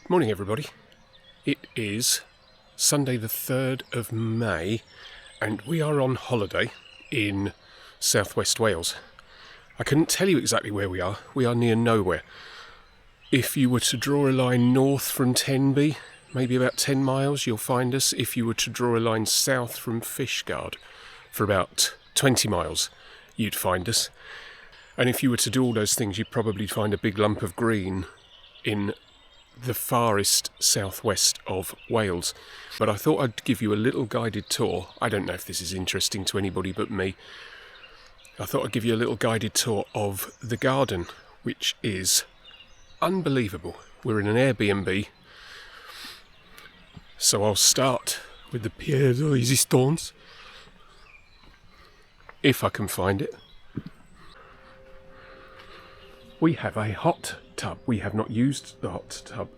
Morning everybody. It is Sunday the 3rd of May and we are on holiday in southwest Wales. I couldn't tell you exactly where we are. We are near nowhere. If you were to draw a line north from Tenby, maybe about 10 miles, you'll find us. If you were to draw a line south from Fishguard for about 20 miles, you'd find us. And if you were to do all those things, you'd probably find a big lump of green in the farthest southwest of Wales. But I thought I'd give you a little guided tour. I don't know if this is interesting to anybody but me. I thought I'd give you a little guided tour of the garden, which is unbelievable. We're in an Airbnb. So I'll start with the pièce de résistance, if I can find it. We have a hot tub. We have not used the hot tub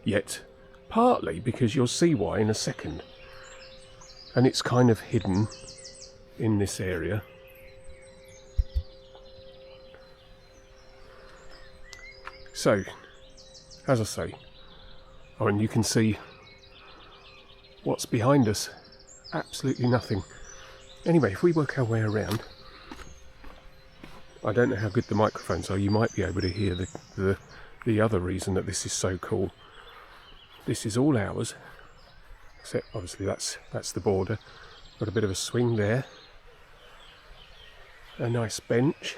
yet, partly because you'll see why in a second. And it's kind of hidden in this area. So, as I say, and you can see what's behind us. Absolutely nothing. Anyway, if we work our way around, I don't know how good the microphones are. You might be able to hear the other reason that this is so cool. This is all ours, except obviously that's the border. Got a bit of a swing there. A nice bench.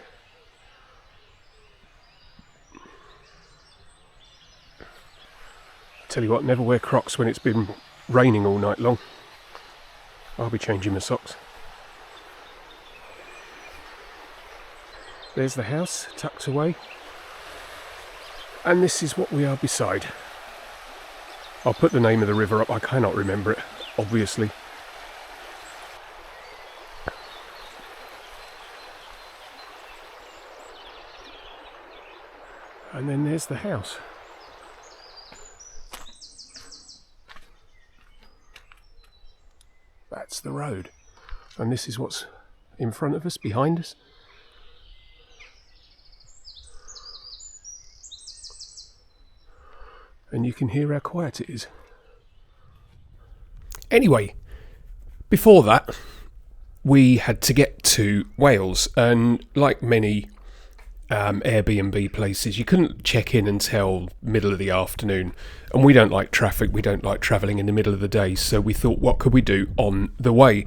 Tell you what, never wear Crocs when it's been raining all night long. I'll be changing my socks. There's the house, tucked away. And this is what we are beside. I'll put the name of the river up, I cannot remember it, obviously. And then there's the house. That's the road. And this is what's in front of us, behind us. And you can hear how quiet it is. Anyway, before that, we had to get to Wales, and like many Airbnb places, you couldn't check in until middle of the afternoon, and we don't like traffic, we don't like travelling in the middle of the day, so we thought, what could we do on the way?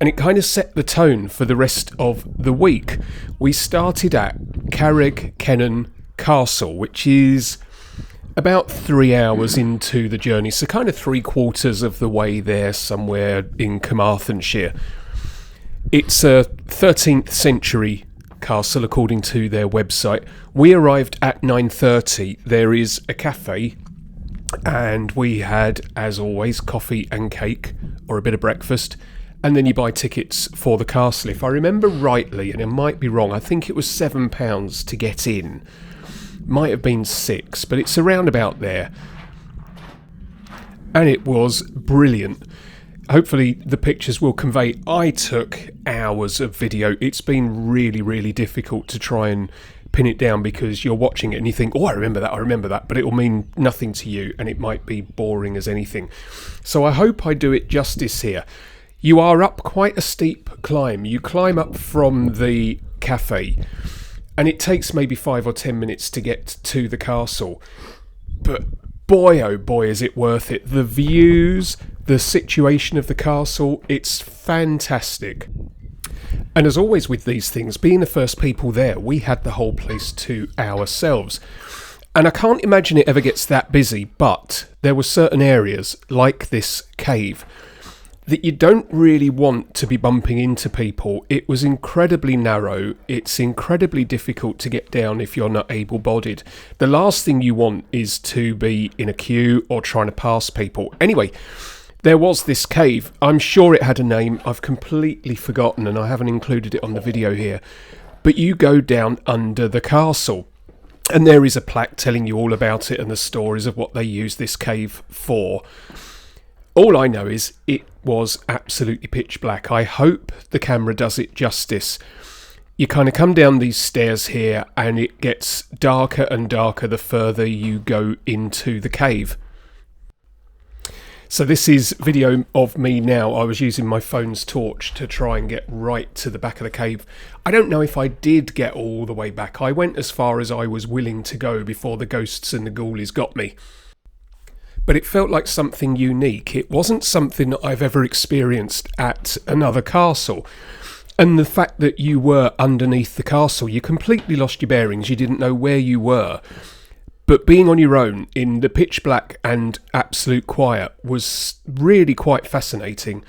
And it kind of set the tone for the rest of the week. We started at Carreg, Cennen Castle, which is about 3 hours into the journey, so kind of 3/4 of the way there, somewhere in Carmarthenshire. It's a 13th century castle, according to their website. We arrived at 9:30. There is a cafe, and we had, as always, coffee and cake, or a bit of breakfast, and then you buy tickets for the castle. If I remember rightly, and I might be wrong, I think it was £7 to get in. Might have been £6, but it's around about there. And it was brilliant. Hopefully the pictures will convey. I took hours of video. It's been really, really difficult to try and pin it down, because you're watching it and you think, oh, I remember that, but it will mean nothing to you, and it might be boring as anything. So I hope I do it justice here. You are up quite a steep climb. You climb up from the cafe, and it takes maybe 5 or 10 minutes to get to the castle. But boy, oh boy, is it worth it. The views, the situation of the castle, it's fantastic. And as always with these things, being the first people there, we had the whole place to ourselves. And I can't imagine it ever gets that busy, but there were certain areas, like this cave, that you don't really want to be bumping into people. It was incredibly narrow. It's incredibly difficult to get down if you're not able-bodied. The last thing you want is to be in a queue or trying to pass people. Anyway, there was this cave. I'm sure it had a name. I've completely forgotten, and I haven't included it on the video here. But you go down under the castle, and there is a plaque telling you all about it and the stories of what they used this cave for. All I know is it was absolutely pitch black. I hope the camera does it justice. You kind of come down these stairs here, and it gets darker and darker the further you go into the cave. So this is video of me now. I was using my phone's torch to try and get right to the back of the cave. I don't know if I did get all the way back. I went as far as I was willing to go before the ghosts and the ghoulies got me. But it felt like something unique. It wasn't something that I've ever experienced at another castle. And the fact that you were underneath the castle, you completely lost your bearings. You didn't know where you were. But being on your own in the pitch black and absolute quiet was really quite fascinating.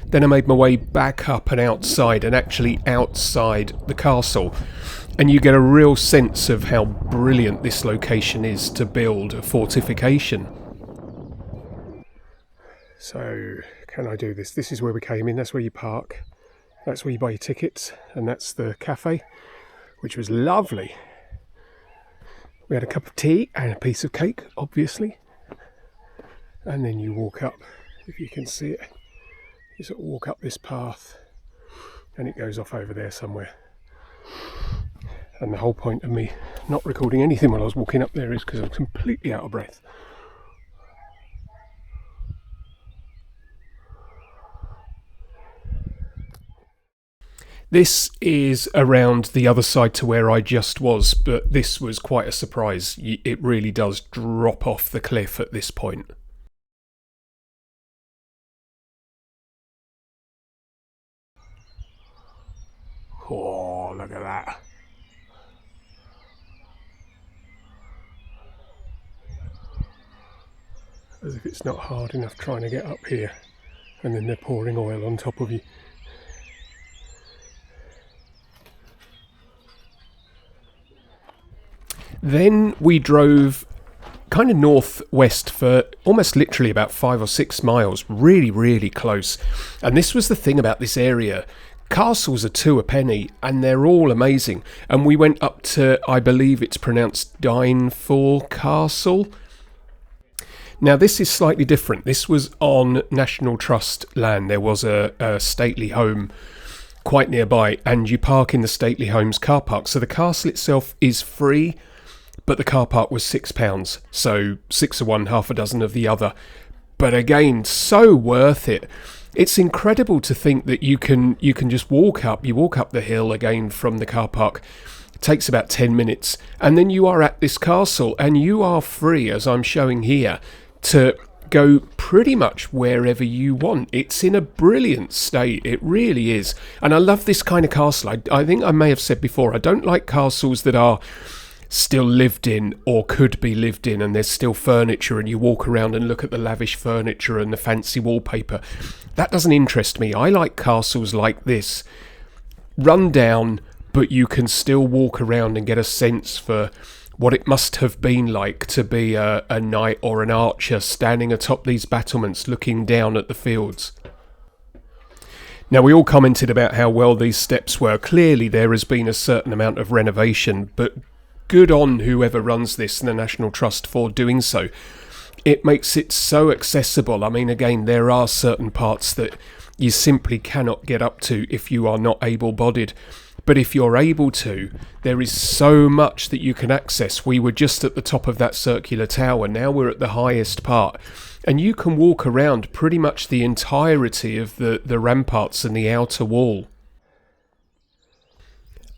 Then I made my way back up and outside, and actually outside the castle. And you get a real sense of how brilliant this location is to build a fortification. So, can I do this? This is where we came in, that's where you park. That's where you buy your tickets, and that's the cafe, which was lovely. We had a cup of tea and a piece of cake, obviously. And then you walk up, if you can see it. You sort of walk up this path, and it goes off over there somewhere. And the whole point of me not recording anything while I was walking up there is because I was completely out of breath. This is around the other side to where I just was, but this was quite a surprise. It really does drop off the cliff at this point. Oh, look at that. As if it's not hard enough trying to get up here, and then they're pouring oil on top of you. Then we drove kind of northwest for almost literally about 5 or 6 miles, really close. And this was the thing about this area. Castles are 2 a penny and they're all amazing. And we went up to, I believe it's pronounced Dinefwr Castle. Now this is slightly different. This was on National Trust land. There was a stately home quite nearby, and you park in the stately home's car park. So the castle itself is free, but the car park was £6, so 6 of one, half a dozen of the other. But again, so worth it. It's incredible to think that you can just walk up. You walk up the hill again from the car park. It takes about 10 minutes, and then you are at this castle, and you are free, as I'm showing here, to go pretty much wherever you want. It's in a brilliant state, it really is. And I love this kind of castle. I think I may have said before, I don't like castles that are still lived in or could be lived in, and there's still furniture and you walk around and look at the lavish furniture and the fancy wallpaper. That doesn't interest me. I like castles like this, run down, but you can still walk around and get a sense for what it must have been like to be a knight or an archer standing atop these battlements looking down at the fields. Now, we all commented about how well these steps were. Clearly there has been a certain amount of renovation, but good on whoever runs this and the National Trust for doing so. It makes it so accessible. I mean, again, there are certain parts that you simply cannot get up to if you are not able-bodied. But if you're able to, there is so much that you can access. We were just at the top of that circular tower. Now we're at the highest part. And you can walk around pretty much the entirety of the ramparts and the outer wall.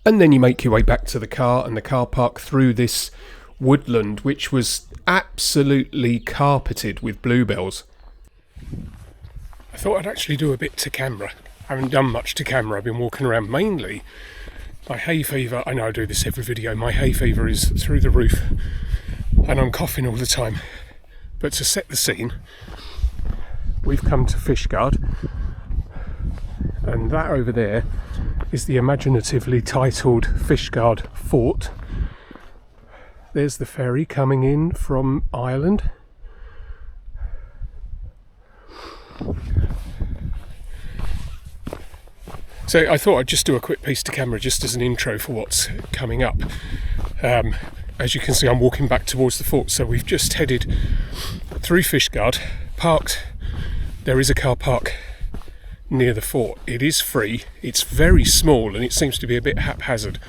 And then you make your way back to the car and the car park through this woodland, which was absolutely carpeted with bluebells. I thought I'd actually do a bit to camera. I haven't done much to camera. I've been walking around mainly. My hay fever, I know I do this every video, my hay fever is through the roof and I'm coughing all the time. But to set the scene, we've come to Fishguard, and that over there is the imaginatively titled Fishguard Fort. There's the ferry coming in from Ireland. So I thought I'd just do a quick piece to camera just as an intro for what's coming up. As you can see, I'm walking back towards the fort, so we've just headed through Fishguard, parked. There is a car park near the fort. It is free, it's very small, and it seems to be a bit haphazard.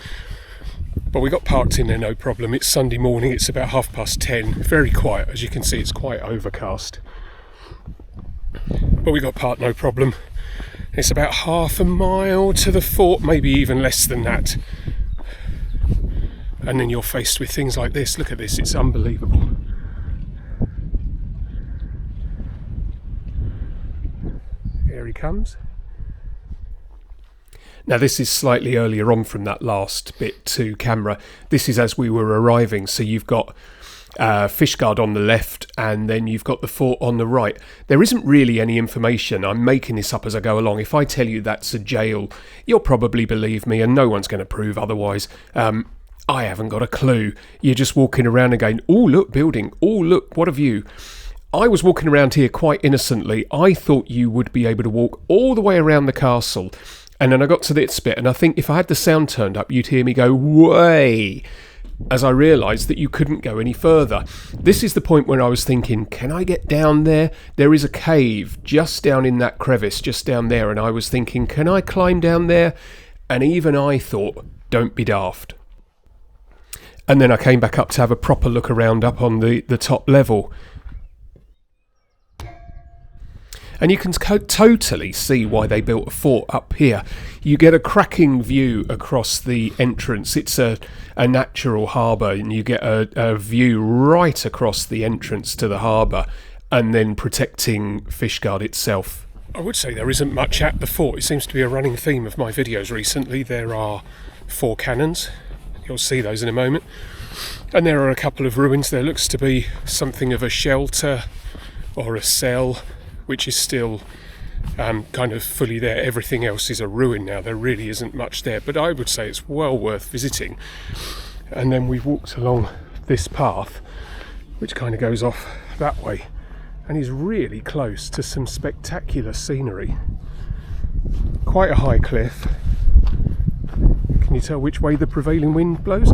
But we got parked in there no problem. It's Sunday morning, it's about 10:30, very quiet. As you can see, it's quite overcast. But we got parked no problem. It's about half a mile to the fort, maybe even less than that. And then you're faced with things like this. Look at this, it's unbelievable. Here he comes. Now this is slightly earlier on from that last bit to camera. This is as we were arriving, so you've got Fishguard on the left and then you've got the fort on the right. There isn't really any information. I'm making this up as I go along. If I tell you that's a jail, you'll probably believe me and no one's going to prove otherwise. I haven't got a clue. You're just walking around and going, oh look, building, oh look, what a view. I was walking around here quite innocently. I thought you would be able to walk all the way around the castle. And then I got to this bit, and I think if I had the sound turned up, you'd hear me go, way, as I realised that you couldn't go any further. This is the point where I was thinking, can I get down there? There is a cave just down in that crevice, just down there, and I was thinking, can I climb down there? And even I thought, don't be daft. And then I came back up to have a proper look around up on the top level. And you can totally see why they built a fort up here. You get a cracking view across the entrance. It's a natural harbour, and you get a view right across the entrance to the harbour, and then protecting Fishguard itself. I would say there isn't much at the fort. It seems to be a running theme of my videos recently. There are 4 cannons. You'll see those in a moment. And there are a couple of ruins. There looks to be something of a shelter or a cell, which is still kind of fully there. Everything else is a ruin now. There really isn't much there, but I would say it's well worth visiting. And then we walked along this path, which kind of goes off that way, and is really close to some spectacular scenery. Quite a high cliff. Can you tell which way the prevailing wind blows?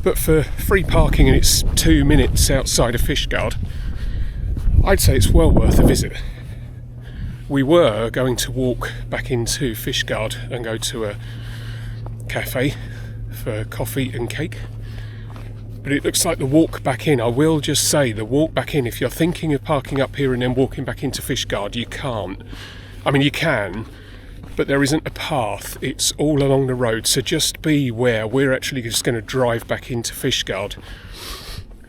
But for free parking, and it's 2 minutes outside of Fishguard, I'd say it's well worth a visit. We were going to walk back into Fishguard and go to a cafe for coffee and cake, but it looks like the walk back in, I will just say, the walk back in, if you're thinking of parking up here and then walking back into Fishguard, you can't. I mean, you can, but there isn't a path. It's all along the road, so just beware. We're actually just going to drive back into Fishguard.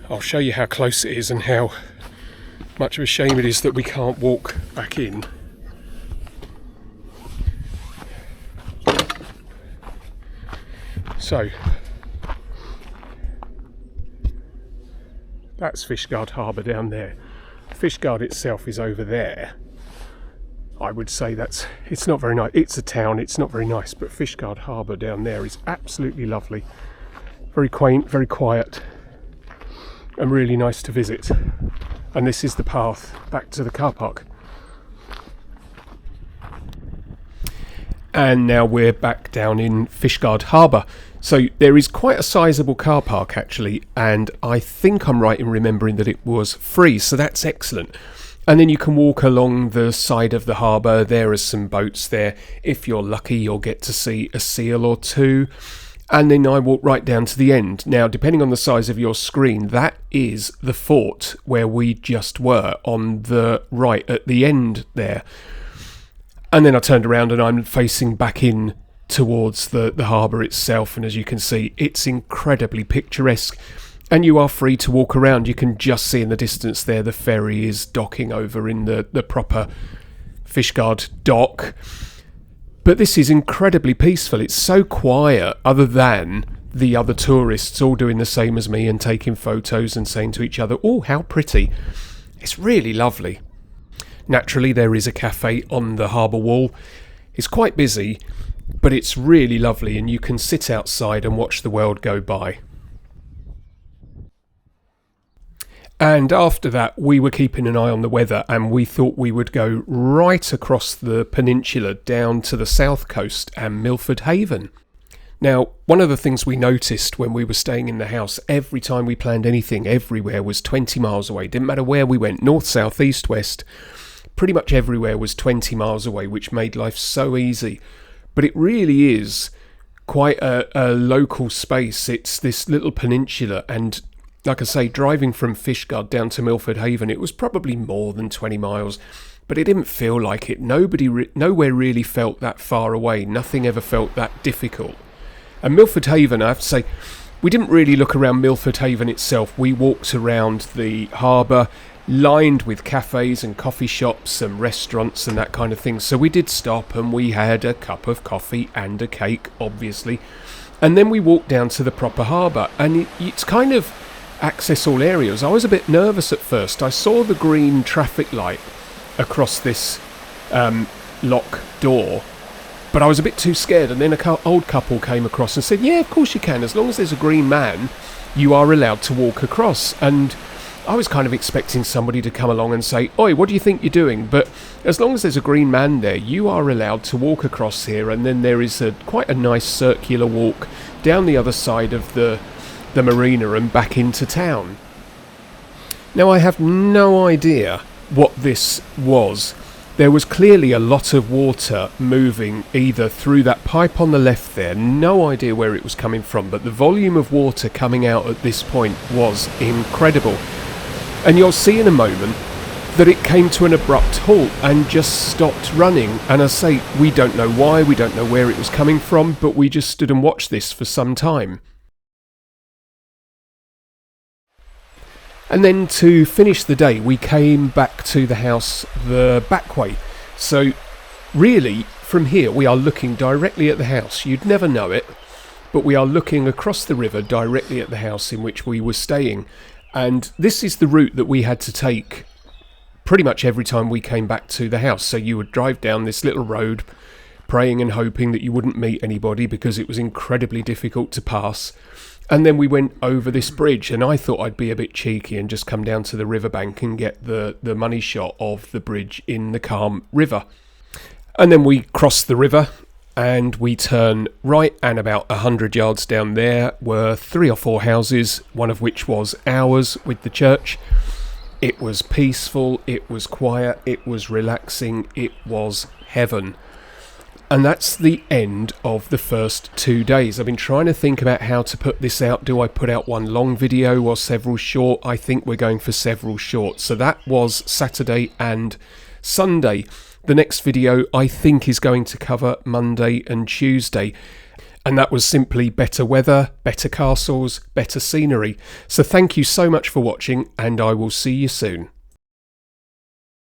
I'll show you how close it is and how much of a shame it is that we can't walk back in. So, that's Fishguard Harbour down there. Fishguard itself is over there. I would say it's not very nice. It's a town, it's not very nice, but Fishguard Harbour down there is absolutely lovely. Very quaint, very quiet, and really nice to visit. And this is the path back to the car park. And now we're back down in Fishguard Harbour. So there is quite a sizable car park actually, and I think I'm right in remembering that it was free, so that's excellent. And then you can walk along the side of the harbour. There are some boats there. If you're lucky, you'll get to see a seal or two. And then I walk right down to the end. Now, depending on the size of your screen, that is the fort where we just were, on the right at the end there. And then I turned around and I'm facing back in towards the harbour itself. And as you can see, it's incredibly picturesque. And you are free to walk around. You can just see in the distance there the ferry is docking over in the proper Fishguard dock. But this is incredibly peaceful. It's so quiet, other than the other tourists all doing the same as me and taking photos and saying to each other, oh, how pretty. It's really lovely. Naturally, there is a cafe on the harbour wall. It's quite busy, but it's really lovely, and you can sit outside and watch the world go by. And after that, we were keeping an eye on the weather, and we thought we would go right across the peninsula down to the south coast and Milford Haven. Now, one of the things we noticed when we were staying in the house, every time we planned anything, everywhere was 20 miles away. Didn't matter where we went, north, south, east, west, pretty much everywhere was 20 miles away, which made life so easy. but it really is quite a local space. It's this little peninsula, and like I say, driving from Fishguard down to Milford Haven, it was probably more than 20 miles, but it didn't feel like it. Nowhere really felt that far away. Nothing ever felt that difficult. And Milford Haven, I have to say, we didn't really look around Milford Haven itself. We walked around the harbour, lined with cafes and coffee shops and restaurants and that kind of thing. So we did stop and we had a cup of coffee and a cake, obviously. And then we walked down to the proper harbour, and it's kind of access all areas. I was a bit nervous at first. I saw the green traffic light across this lock door, but I was a bit too scared. And then an old couple came across and said, yeah, of course you can. As long as there's a green man, you are allowed to walk across. And I was kind of expecting somebody to come along and say, oi, what do you think you're doing? But as long as there's a green man there, you are allowed to walk across here. And then there is quite a nice circular walk down the other side of the marina and back into town. Now, I have no idea what this was. There was clearly a lot of water moving either through that pipe on the left there, no idea where it was coming from, but the volume of water coming out at this point was incredible. And you'll see in a moment that it came to an abrupt halt and just stopped running. And I say, we don't know why, we don't know where it was coming from, but we just stood and watched this for some time. And then to finish the day, we came back to the house the back way. So really, from here, we are looking directly at the house. You'd never know it, but we are looking across the river directly at the house in which we were staying. And this is the route that we had to take pretty much every time we came back to the house. So you would drive down this little road, praying and hoping that you wouldn't meet anybody because it was incredibly difficult to pass. And then we went over this bridge, and I thought I'd be a bit cheeky and just come down to the riverbank and get the money shot of the bridge in the calm river. And then we crossed the river and we turn right, and about 100 yards down there were 3 or 4 houses, one of which was ours with the church. It was peaceful, it was quiet, it was relaxing, it was heaven. And that's the end of the first 2 days. I've been trying to think about how to put this out. Do I put out one long video or several short? I think we're going for several short. So that was Saturday and Sunday. The next video I think is going to cover Monday and Tuesday. And that was simply better weather, better castles, better scenery. So thank you so much for watching, and I will see you soon.